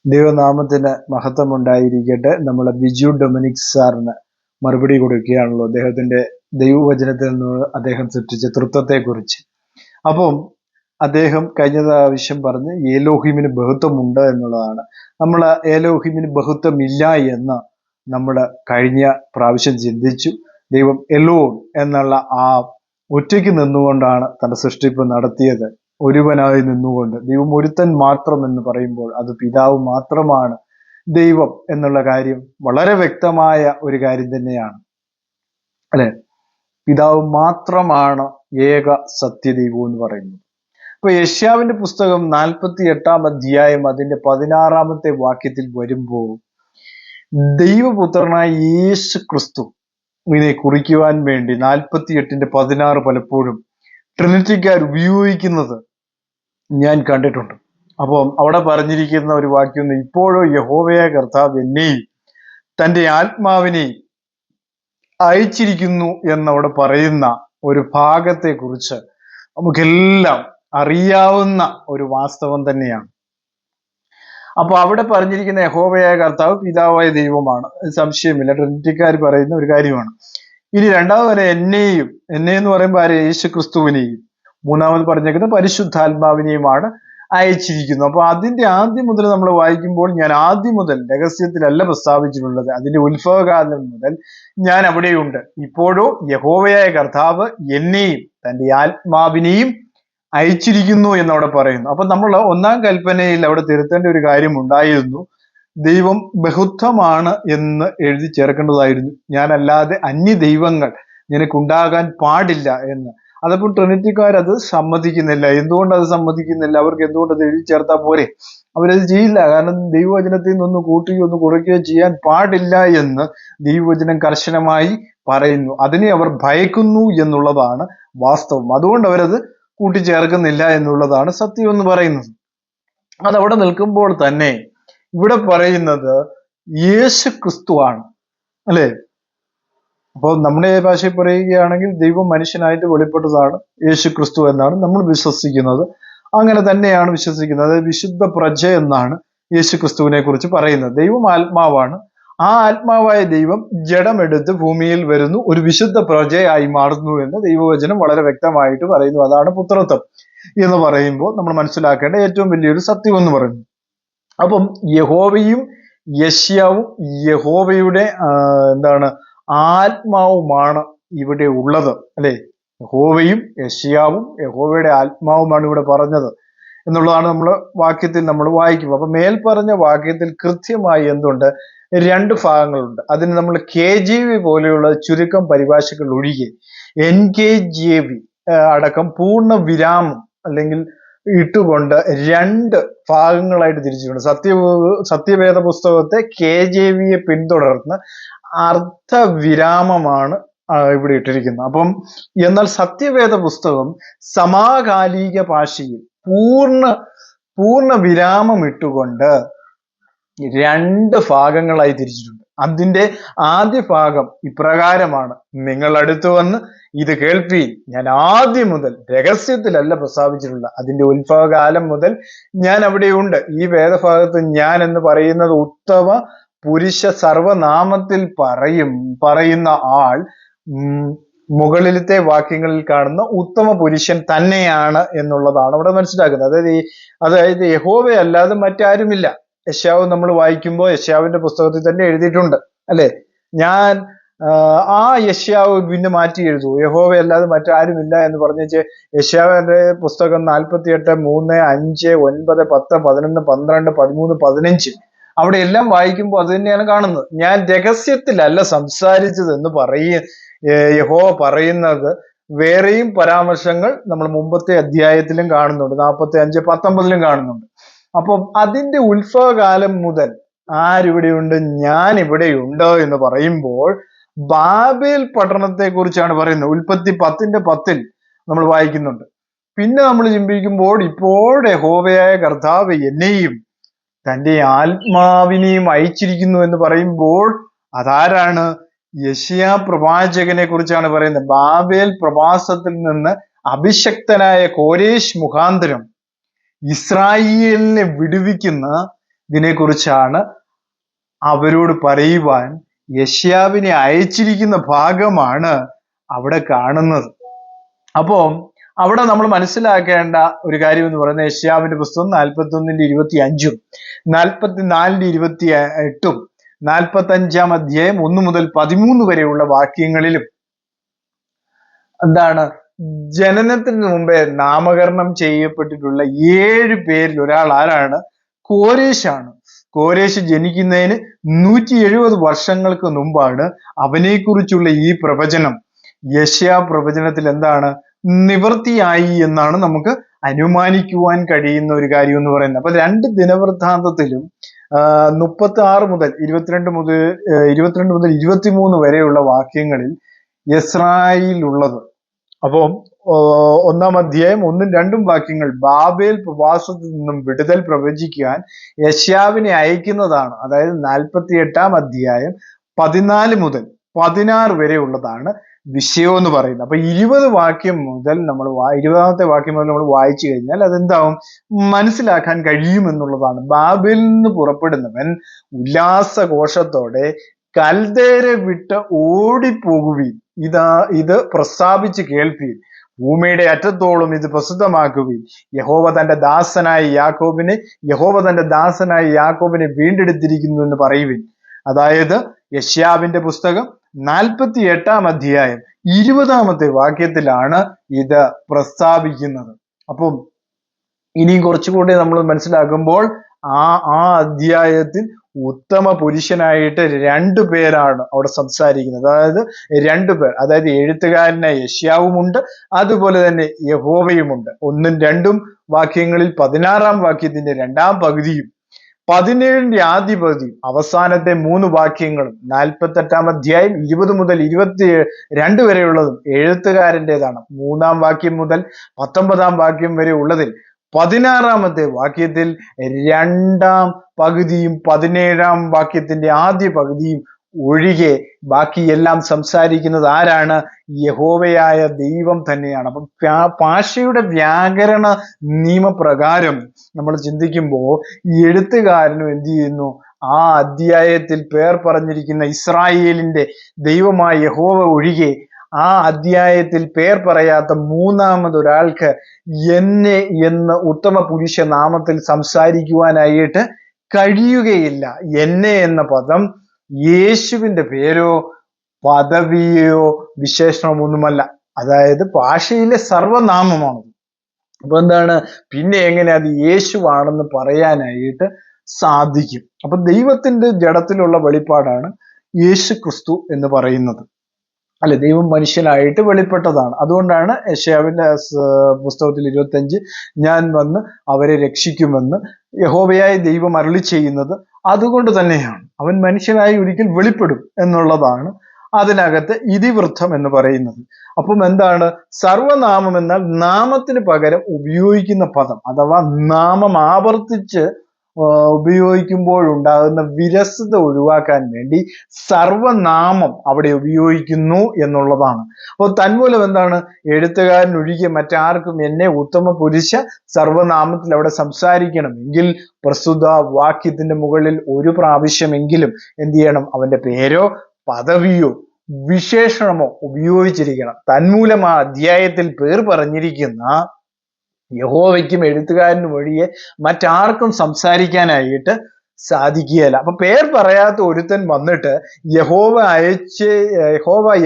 ദൈവനാമത്തിന് മഹത്വം ഉണ്ടായിരിക്കട്ടെ. നമ്മളെ ബിജു ഡൊമിനിക് സാറിന് മറുപടി കൊടുക്കുകയാണല്ലോ അദ്ദേഹത്തിന്റെ ദൈവവചനത്തിൽ നിന്ന് അദ്ദേഹം സൃഷ്ടിച്ച തൃത്വത്തെക്കുറിച്ച്. അപ്പം അദ്ദേഹം കഴിഞ്ഞ പ്രാവശ്യം പറഞ്ഞ് ഏലോഹിമിന് ബഹുത്വമുണ്ട് എന്നുള്ളതാണ്. നമ്മൾ ഏലോഹിമിന് ബഹുത്വമില്ല എന്ന് നമ്മൾ കഴിഞ്ഞ പ്രാവശ്യം ചിന്തിച്ചു. ദൈവം എലോൺ എന്നുള്ള ആ ഒറ്റയ്ക്ക് നിന്നുകൊണ്ടാണ് തന്റെ സൃഷ്ടിപ്പ് നടത്തിയത്. ഒരുവനായി നിന്നുകൊണ്ട് ദൈവം ഒരുത്തൻ മാത്രം എന്ന് പറയുമ്പോൾ അത് പിതാവ് മാത്രമാണ് ദൈവം എന്നുള്ള കാര്യം വളരെ വ്യക്തമായ ഒരു കാര്യം തന്നെയാണ്, അല്ലെ? പിതാവ് മാത്രമാണ് ഏക സത്യദൈവം എന്ന് പറയുന്നത്. അപ്പൊ യശയ്യാവിന്റെ പുസ്തകം 48 അധ്യായം അതിന്റെ 16 വാക്യത്തിൽ വരുമ്പോൾ ദൈവപുത്രനായ യേശു ക്രിസ്തുവിനെ കുറിക്കുവാൻ വേണ്ടി 48:16 പലപ്പോഴും ട്രിനിറ്റിക്കാർ ഉപയോഗിക്കുന്നത് ഞാൻ കണ്ടിട്ടുണ്ട്. അപ്പം അവിടെ പറഞ്ഞിരിക്കുന്ന ഒരു വാക്യം, ഇപ്പോഴോ യഹോവയായ കർത്താവ് എന്നെയും തന്റെ ആത്മാവിനെയും അയച്ചിരിക്കുന്നു എന്നവിടെ പറയുന്ന ഒരു ഭാഗത്തെ കുറിച്ച് നമുക്കെല്ലാം അറിയാവുന്ന ഒരു വാസ്തവം തന്നെയാണ്. അപ്പൊ അവിടെ പറഞ്ഞിരിക്കുന്ന യഹോവയായ കർത്താവ് പിതാവായ ദൈവമാണ്, സംശയമില്ല, ട്രിനിറ്റിക്കാർ പറയുന്ന ഒരു കാര്യമാണ്. ഇനി രണ്ടാമത് എന്നെയും, എന്നെ എന്ന് പറയുമ്പോൾ ആരെ? യേശു ക്രിസ്തുവിനെയും. മൂന്നാമത് പറഞ്ഞേക്കുന്നത് പരിശുദ്ധാത്മാവിനെയുമാണ് അയച്ചിരിക്കുന്നു. അപ്പൊ അതിന്റെ ആദ്യം മുതൽ നമ്മൾ വായിക്കുമ്പോൾ, ഞാൻ ആദ്യം മുതൽ രഹസ്യത്തിലല്ല പ്രസ്താവിച്ചിട്ടുള്ളത്, അതിന്റെ ഉത്ഭവകാലം മുതൽ ഞാൻ അവിടെയുണ്ട്. ഇപ്പോഴോ യഹോവയായ കർത്താവ് എന്നെയും തന്റെ ആത്മാവിനെയും അയച്ചിരിക്കുന്നു എന്നവിടെ പറയുന്നു. അപ്പൊ നമ്മൾ 1-ാം കൽപ്പനയിൽ അവിടെ തിരുത്തേണ്ട ഒരു കാര്യം ഉണ്ടായിരുന്നു. ദൈവം ബഹുത്വമാണ് എന്ന് എഴുതി ചേർക്കേണ്ടതായിരുന്നു. ഞാനല്ലാതെ അന്യ ദൈവങ്ങൾ നിനക്കുണ്ടാകാൻ പാടില്ല എന്ന്. അതപ്പോൾ ട്രിനിറ്റിക്കാർ അത് സമ്മതിക്കുന്നില്ല. എന്തുകൊണ്ട് അത് സമ്മതിക്കുന്നില്ല? അവർക്ക് എന്തുകൊണ്ട് അത് എഴുതി ചേർത്താൽ പോരെ? അവരത് ചെയ്യില്ല. കാരണം ദൈവവചനത്തിൽ നിന്നൊന്ന് കൂട്ടുകയോ ഒന്ന് കുറയ്ക്കുകയോ ചെയ്യാൻ പാടില്ല എന്ന് ദൈവവചനം കർശനമായി പറയുന്നു. അതിനെ അവർ ഭയക്കുന്നു എന്നുള്ളതാണ് വാസ്തവം. അതുകൊണ്ട് അവരത് കൂട്ടിച്ചേർക്കുന്നില്ല എന്നുള്ളതാണ് സത്യം എന്ന് പറയുന്നത്. അതവിടെ നിൽക്കുമ്പോൾ തന്നെ ഇവിടെ പറയുന്നത് യേശു ക്രിസ്തുവാണ്, അല്ലെ? അപ്പോൾ നമ്മുടെ ഭാഷയിൽ പറയുകയാണെങ്കിൽ ദൈവം മനുഷ്യനായിട്ട് വെളിപ്പെട്ടതാണ് യേശു ക്രിസ്തു എന്നാണ് നമ്മൾ വിശ്വസിക്കുന്നത്. അങ്ങനെ തന്നെയാണ് വിശ്വസിക്കുന്നത്. അതായത് വിശുദ്ധ പ്രജ എന്നാണ് യേശു ക്രിസ്തുവിനെ കുറിച്ച് പറയുന്നത്. ദൈവം ആത്മാവാണ്. ആ ആത്മാവായ ദൈവം ജഡമെടുത്ത് ഭൂമിയിൽ വരുന്നു, ഒരു വിശുദ്ധ പ്രജയായി മാറുന്നു എന്ന് ദൈവവചനം വളരെ വ്യക്തമായിട്ട് പറയുന്നു. അതാണ് പുത്രത്വം എന്ന് പറയുമ്പോൾ നമ്മൾ മനസ്സിലാക്കേണ്ട ഏറ്റവും വലിയൊരു സത്യം എന്ന് പറയുന്നു. അപ്പം യഹോവയും യശ്യാവും യഹോവയുടെ ആത്മാവുമാണ് ഇവിടെ ഉള്ളത്, അല്ലെ? യഹോവയും യശ്യാവും യഹോവയുടെ ആത്മാവുമാണ് ഇവിടെ പറഞ്ഞത് എന്നുള്ളതാണ് നമ്മൾ വാക്യത്തിൽ നമ്മൾ വായിക്കും. അപ്പൊ മേൽ പറഞ്ഞ വാക്യത്തിൽ കൃത്യമായി എന്തുണ്ട്? 2 ഭാഗങ്ങളുണ്ട്. അതിന് നമ്മൾ KJV പോലെയുള്ള ചുരുക്കം പരിഭാഷകൾ ഒഴികെ NKJV അടക്കം പൂർണ്ണ വിരാമം അല്ലെങ്കിൽ ഇട്ടുകൊണ്ട് 2 ഭാഗങ്ങളായിട്ട് തിരിച്ചിട്ടുണ്ട്. സത്യവേദ പുസ്തകത്തെ KJVയെ പിന്തുടർന്ന് അർത്ഥവിരാമമാണ് ഇവിടെ ഇട്ടിരിക്കുന്നത്. അപ്പം എന്നാൽ സത്യവേദ പുസ്തകം സമകാലിക ഭാഷയിൽ പൂർണ്ണ വിരാമം ഇട്ടുകൊണ്ട് 2 ഭാഗങ്ങളായി തിരിച്ചിട്ടുണ്ട്. അതിന്റെ ആദ്യ ഭാഗം ഇപ്രകാരമാണ്: നിങ്ങൾ അടുത്തു വന്ന് ഇത് കേൾപ്പീൻ, ഞാൻ ആദ്യം മുതൽ രഹസ്യത്തിലല്ല പ്രസ്താവിച്ചിട്ടുള്ള, അതിന്റെ ഉത്ഭവകാലം മുതൽ ഞാൻ അവിടെയുണ്ട്. ഈ വേദഭാഗത്ത് ഞാൻ എന്ന് പറയുന്നത് ഉത്തമ പുരുഷ സർവനാമത്തിൽ പറയുന്ന ആൾ മുകളിലത്തെ വാക്യങ്ങളിൽ കാണുന്ന ഉത്തമ പുരുഷൻ തന്നെയാണ് എന്നുള്ളതാണ് അവിടെ മനസ്സിലാക്കുന്നത്. അതായത് യഹോവയല്ലാതെ മറ്റാരുമില്ല. യശയ്യാവ് നമ്മൾ വായിക്കുമ്പോൾ യശയ്യാവിന്റെ പുസ്തകത്തിൽ തന്നെ എഴുതിയിട്ടുണ്ട്, അല്ലെ? ഞാൻ ആ യശയ്യാവ് പിന്നെ മാറ്റി എഴുതൂ, യഹോവയല്ലാതെ മറ്റാരുമില്ല എന്ന് പറഞ്ഞേച്ച് യശയ്യാവിന്റെ പുസ്തകം 48, 3, 5, 9, 10, 11, 12, 13, 15 അവിടെ എല്ലാം വായിക്കുമ്പോൾ അത് തന്നെയാണ് കാണുന്നത്. ഞാൻ രഹസ്യത്തിലല്ല സംസാരിച്ചത് എന്ന് യഹോവ പറയുന്നത് വേറെയും പരാമർശങ്ങൾ നമ്മൾ മുമ്പത്തെ അധ്യായത്തിലും കാണുന്നുണ്ട്, 45, 19 കാണുന്നുണ്ട്. അപ്പം അതിന്റെ ഉത്ഭവകാലം മുതൽ ആരിവിടെയുണ്ട്? ഞാൻ ഇവിടെയുണ്ട് എന്ന് പറയുമ്പോൾ ബാബേൽ പട്ടണത്തെ കുറിച്ചാണ് പറയുന്നത്. ഉൽപ്പത്തി 10:10 നമ്മൾ വായിക്കുന്നുണ്ട്. പിന്നെ നമ്മൾ ചിന്തിക്കുമ്പോൾ ഇപ്പോൾ യഹോവയായ കർത്താവ് എന്നെയും തന്റെ ആത്മാവിനെയും അയച്ചിരിക്കുന്നു എന്ന് പറയുമ്പോൾ അതാരാണ്? യെശയ്യാ പ്രവാചകനെ കുറിച്ചാണ് പറയുന്നത്. ബാബേൽ പ്രവാസത്തിൽ നിന്ന് അഭിഷക്തനായ കോരേശ് മുഖാന്തരം ഇസ്രായേലിനെ വിടുവിക്കുന്ന ഇതിനെക്കുറിച്ചാണ് അവരോട് പറയുവാൻ യെശയ്യാവിനെ അയച്ചിരിക്കുന്ന ഭാഗമാണ് അവിടെ കാണുന്നത്. അപ്പോ അവിടെ നമ്മൾ മനസ്സിലാക്കേണ്ട ഒരു കാര്യം എന്ന് പറയുന്നത് യെശയ്യാവിന്റെ പുസ്തകം 41:25 44:28 45-ാം അധ്യായം 1 മുതൽ 13 വരെയുള്ള വാക്യങ്ങളിലും എന്താണ്, ജനനത്തിന് മുമ്പേ നാമകരണം ചെയ്യപ്പെട്ടിട്ടുള്ള 7 പേരിൽ ഒരാൾ ആരാണ്? കോരേശാണ്. കോരേശ് ജനിക്കുന്നതിന് 170 വർഷങ്ങൾക്ക് മുമ്പാണ് അവനെക്കുറിച്ചുള്ള ഈ പ്രവചനം യെശയ്യാ പ്രവചനത്തിൽ എന്താണ് നിവൃത്തിയായി എന്നാണ് നമുക്ക് അനുമാനിക്കുവാൻ കഴിയുന്ന ഒരു കാര്യം എന്ന് പറയുന്നത്. അപ്പൊ 2 ദിനവൃത്താന്തത്തിലും 36 മുതൽ 22 മുതൽ 23 വരെയുള്ള വാക്യങ്ങളിൽ യിസ്രായേലിലുള്ളത്. അപ്പം 1-ാം അധ്യായം 1ഉം 2ഉം വാക്യങ്ങൾ ബാബേൽ പ്രവാസത്തിൽ നിന്നും വിടുതൽ പ്രവചിക്കാൻ യെശയ്യാവിനെ അയക്കുന്നതാണ്. അതായത് 48-ാം അധ്യായം 14 മുതൽ 16 വരെ ഉള്ളതാണ് വിഷയം എന്ന് പറയുന്നത്. അപ്പൊ 20 വാക്യം മുതൽ 20-ാമത്തെ വാക്യം മുതൽ നമ്മൾ വായിച്ചു കഴിഞ്ഞാൽ അതെന്താവും മനസ്സിലാക്കാൻ കഴിയുമെന്നുള്ളതാണ്. ബാബേലിൽ നിന്ന് പുറപ്പെടുന്നവൻ ഉല്ലാസഘോഷത്തോടെ കൽദേരെ വിട്ട് ഓടിപ്പോകുവീൻ, ഇത് പ്രസ്താവിച്ച് കേൾപ്പീൻ, ഭൂമിയുടെ അറ്റത്തോളം ഇത് പ്രസിദ്ധമാക്കുവീൻ. യഹോവ തന്റെ ദാസനായ യാക്കോബിനെ വീണ്ടെടുത്തിരിക്കുന്നു എന്ന് പറയുവിൻ. അതായത് യെശയ്യാവിന്റെ പുസ്തകം 48-ാം അധ്യായം 20-ാമത്തെ വാക്യത്തിലാണ് ഇത് പ്രസ്താവിക്കുന്നത്. അപ്പം ഇനിയും കുറച്ചുകൂടി നമ്മൾ മനസ്സിലാക്കുമ്പോൾ ആ അധ്യായത്തിൽ ഉത്തമ പുരുഷനായിട്ട് 2 പേരാണ് അവിടെ സംസാരിക്കുന്നത്. അതായത് 2 പേർ, അതായത് എഴുത്തുകാരനായ യെശയ്യാവുമുണ്ട്, അതുപോലെ തന്നെ യഹോവയുമുണ്ട്. 1ഉം 2ഉം വാക്യങ്ങളിൽ 16-ാം വാക്യത്തിന്റെ 2-ാം പകുതിയും 17-ന്റെ ആദ്യ പകുതിയും അവസാനത്തെ 3 വാക്യങ്ങളും 48-ാം അധ്യായം 20 മുതൽ 22 വരെയുള്ളതും എഴുത്തുകാരൻ്റെതാണ്. 3-ാം വാക്യം മുതൽ 19-ാം വാക്യം വരെ ഉള്ളതിൽ 16-ാമത്തെ വാക്യത്തിൽ 2-ാം പകുതിയും 17-ാം വാക്യത്തിന്റെ ആദ്യ പകുതിയും ഒഴികെ ബാക്കിയെല്ലാം സംസാരിക്കുന്നത് ആരാണ്? യഹോവയായ ദൈവം തന്നെയാണ്. അപ്പം ഭാഷയുടെ വ്യാകരണ നിയമപ്രകാരം നമ്മൾ ചിന്തിക്കുമ്പോൾ ഈ എഴുത്തുകാരനും എന്ത് ചെയ്യുന്നു, ആ അധ്യായത്തിൽ പേർ പറഞ്ഞിരിക്കുന്ന ഇസ്രായേലിന്റെ ദൈവമായ യഹോവ ഒഴികെ ആ അധ്യായത്തിൽ പേർ പറയാത്ത 3-മതൊരാൾക്ക് എന്നെ എന്ന് ഉത്തമ പുരുഷ നാമത്തിൽ സംസാരിക്കുവാനായിട്ട് കഴിയുകയില്ല. എന്നെ എന്ന പദം യേശുവിന്റെ പേരോ പദവിയോ വിശേഷണമൊന്നുമല്ല. അതായത് ഭാഷയിലെ സർവനാമമാണ്. അപ്പൊ എന്താണ്, പിന്നെ എങ്ങനെ അത് യേശുവാണെന്ന് പറയാനായിട്ട് സാധിക്കും? അപ്പൊ ദൈവത്തിന്റെ ജഡത്തിലുള്ള വെളിപ്പാടാണ് യേശു ക്രിസ്തു എന്ന് പറയുന്നത്. അല്ലെ, ദൈവം മനുഷ്യനായിട്ട് വെളിപ്പെട്ടതാണ്. അതുകൊണ്ടാണ് യെശയ്യാവിന്റെ പുസ്തകത്തിൽ 25 ഞാൻ വന്ന് അവരെ രക്ഷിക്കുമെന്ന് യഹോവയായ ദൈവം അരുളി ചെയ്യുന്നത് അതുകൊണ്ട് തന്നെയാണ്. അവൻ മനുഷ്യനായി ഒരിക്കൽ വെളിപ്പെടും എന്നുള്ളതാണ് അതിനകത്ത് ഇതിവൃത്തം എന്ന് പറയുന്നത്. അപ്പം എന്താണ് സർവനാമം എന്നാൽ നാമത്തിന് പകരം ഉപയോഗിക്കുന്ന പദം, അഥവാ നാമം ആവർത്തിച്ച് ഉപയോഗിക്കുമ്പോഴുണ്ടാകുന്ന വിരസത ഒഴിവാക്കാൻ വേണ്ടി സർവനാമം അവിടെ ഉപയോഗിക്കുന്നു എന്നുള്ളതാണ്. അപ്പോൾ തന്മൂലം എന്താണ്, എഴുത്തുകാരൻ ഒഴികെ മറ്റാർക്കും എന്നെ ഉത്തമ പുരുഷ സർവനാമത്തിൽ അവിടെ സംസാരിക്കണമെങ്കിൽ പ്രസ്തുത വാക്യത്തിന്റെ മുകളിൽ ഒരു പ്രാവശ്യമെങ്കിലും എന്ത് ചെയ്യണം, അവന്റെ പേരോ പദവിയോ വിശേഷണമോ ഉപയോഗിച്ചിരിക്കണം. തന്മൂലം ആ അധ്യായത്തിൽ പേർ പറഞ്ഞിരിക്കുന്ന യഹോവയ്ക്കും എഴുത്തുകാരനും ഒഴികെ മറ്റാർക്കും സംസാരിക്കാനായിട്ട് സാധിക്കുകയില്ല. അപ്പൊ പേർ പറയാത്ത ഒരുത്തൻ വന്നിട്ട് യഹോവ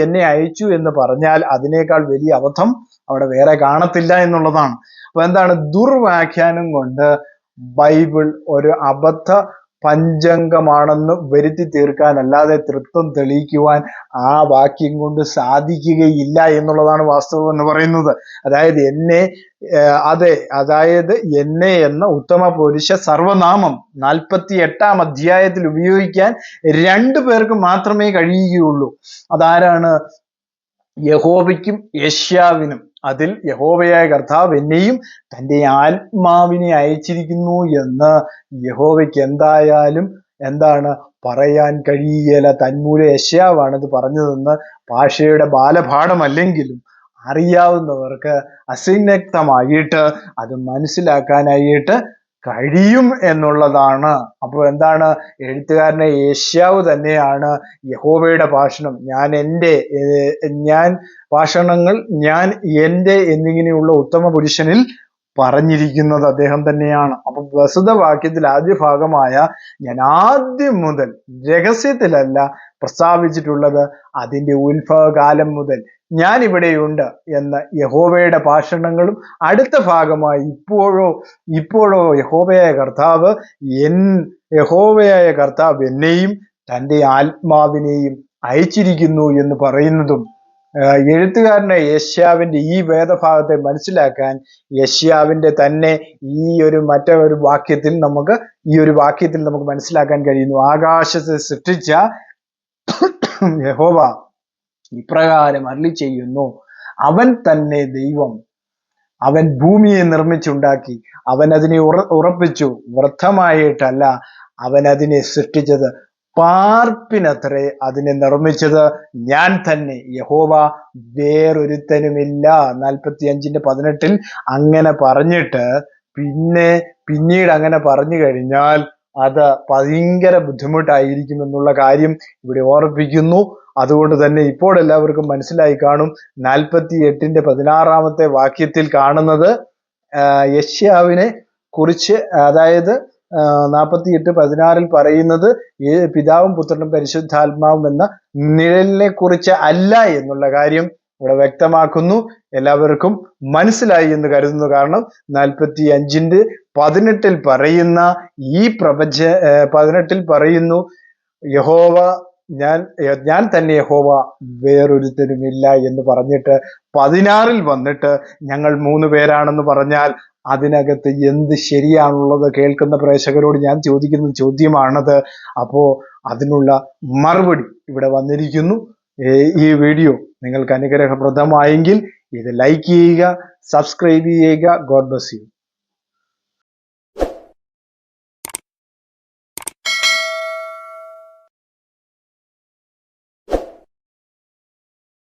എന്നെ അയച്ചു എന്ന് പറഞ്ഞാൽ അതിനേക്കാൾ വലിയ അബദ്ധം അവിടെ വേറെ കാണത്തില്ല എന്നുള്ളതാണ്. അപ്പൊ എന്താണ്, ദുർവ്യാഖ്യാനം കൊണ്ട് ബൈബിൾ ഒരു അബദ്ധ പഞ്ചംഗമാണെന്ന് വരുത്തി തീർക്കാൻ അല്ലാതെ തൃത്വം തെളിയിക്കുവാൻ ആ വാക്യം കൊണ്ട് സാധിക്കുകയില്ല എന്നുള്ളതാണ് വാസ്തവം എന്ന് പറയുന്നത്. അതായത് എന്നെ എന്ന ഉത്തമ പുരുഷ സർവനാമം 48-ാം അധ്യായത്തിൽ ഉപയോഗിക്കാൻ 2 പേർക്ക് മാത്രമേ കഴിയുകയുള്ളൂ. അതാരാണ്? യഹോവയ്ക്കും യെശയ്യാവിനും. അതിൽ യഹോവയായ കർത്താവ് എന്നെയും തൻ്റെ ആത്മാവിനെ അയച്ചിരിക്കുന്നു എന്ന് യഹോവയ്ക്ക് എന്തായാലും എന്താണ് പറയാൻ കഴിയുകയില്ല. തന്മൂലം യെശയ്യാവാണ് ഇത് പറഞ്ഞതെന്ന് ഭാഷയുടെ ബാലപാഠമല്ലെങ്കിലും അറിയാവുന്നവർക്ക് അസന്നിഗ്ധമായിട്ട് അത് മനസ്സിലാക്കാനായിട്ട് കഴിയും എന്നുള്ളതാണ്. അപ്പോൾ എന്താണ്, എഴുത്തുകാരനെ യേശയ്യാവ് തന്നെയാണ് യഹോവയുടെ ഭാഷണം, ഞാൻ ഭാഷണങ്ങൾ ഞാൻ എൻ്റെ എന്നിങ്ങനെയുള്ള ഉത്തമ പുരുഷനിൽ പറഞ്ഞിരിക്കുന്നത് അദ്ദേഹം തന്നെയാണ്. അപ്പൊ പ്രസ്തുത വാക്യത്തിൽ ആദ്യ ഭാഗമായ ഞാൻ ആദ്യം മുതൽ രഹസ്യത്തിലല്ല പ്രസ്താവിച്ചിട്ടുള്ളത്, അതിന്റെ ഉത്ഭവകാലം മുതൽ ഞാൻ ഇവിടെയുണ്ട് എന്ന യഹോവയുടെ ഭാഷണങ്ങളും, അടുത്ത ഭാഗമായി ഇപ്പോഴോ യഹോവയായ കർത്താവ് എന്നെയും തൻ്റെ ആത്മാവിനെയും അയച്ചിരിക്കുന്നു എന്ന് പറയുന്നതും, എഴുത്തുകാരനെ യെശയ്യാവിന്റെ ഈ വേദഭാഗത്തെ മനസ്സിലാക്കാൻ യെശയ്യാവിന്റെ തന്നെ മറ്റൊരു വാക്യത്തിൽ നമുക്ക് മനസ്സിലാക്കാൻ കഴിയുന്നു. ആകാശത്തെ സൃഷ്ടിച്ച യഹോവ ഇപ്രകാരം അരുളി ചെയ്യുന്നു, അവൻ തന്നെ ദൈവം, അവൻ ഭൂമിയെ നിർമ്മിച്ചുണ്ടാക്കി, അവൻ അതിനെ ഉറപ്പിച്ചു, വ്യർത്ഥമായിട്ടല്ല അവൻ അതിനെ സൃഷ്ടിച്ചത്, പാർപ്പിനത്രേ അതിനെ നിർമ്മിച്ചത് ഞാൻ തന്നെ യഹോവ, വേറൊരുത്തനുമില്ല. 45:18 അങ്ങനെ പറഞ്ഞിട്ട് പിന്നീട് അങ്ങനെ പറഞ്ഞു കഴിഞ്ഞാൽ അത് ഭയങ്കര ബുദ്ധിമുട്ടായിരിക്കും എന്നുള്ള കാര്യം ഇവിടെ ഓർപ്പിക്കുന്നു. അതുകൊണ്ട് തന്നെ ഇപ്പോൾ എല്ലാവർക്കും മനസ്സിലായി കാണും. 48:16 വാക്യത്തിൽ കാണുന്നത് യെശയ്യാവിനെ കുറിച്ച്, അതായത് 48:16 പറയുന്നത് പിതാവും പുത്രനും പരിശുദ്ധാത്മാവും എന്ന നിഴലിനെ കുറിച്ച് അല്ല എന്നുള്ള കാര്യം ഇവിടെ വ്യക്തമാക്കുന്നു. എല്ലാവർക്കും മനസ്സിലായി എന്ന് കരുതുന്നു. കാരണം 45:18 പറയുന്ന ഈ 18 പറയുന്നു, യഹോവ ഞാൻ തന്നെ യഹോവ, വേറൊരുത്തനുമില്ല എന്ന് പറഞ്ഞിട്ട് 16 വന്നിട്ട് ഞങ്ങൾ 3 പേരാണെന്ന് പറഞ്ഞാൽ അതിനകത്ത് എന്ത് ശരിയാണുള്ളത്? കേൾക്കുന്ന പ്രേക്ഷകരോട് ഞാൻ ചോദിക്കുന്ന ചോദ്യമാണത്. അപ്പോ അതിനുള്ള മറുപടി ഇവിടെ വന്നിരിക്കുന്നു. ഈ വീഡിയോ നിങ്ങൾക്ക് അനുഗ്രഹപ്രദമായെങ്കിൽ ഇത് ലൈക്ക് ചെയ്യുക, സബ്സ്ക്രൈബ് ചെയ്യുക. God bless you.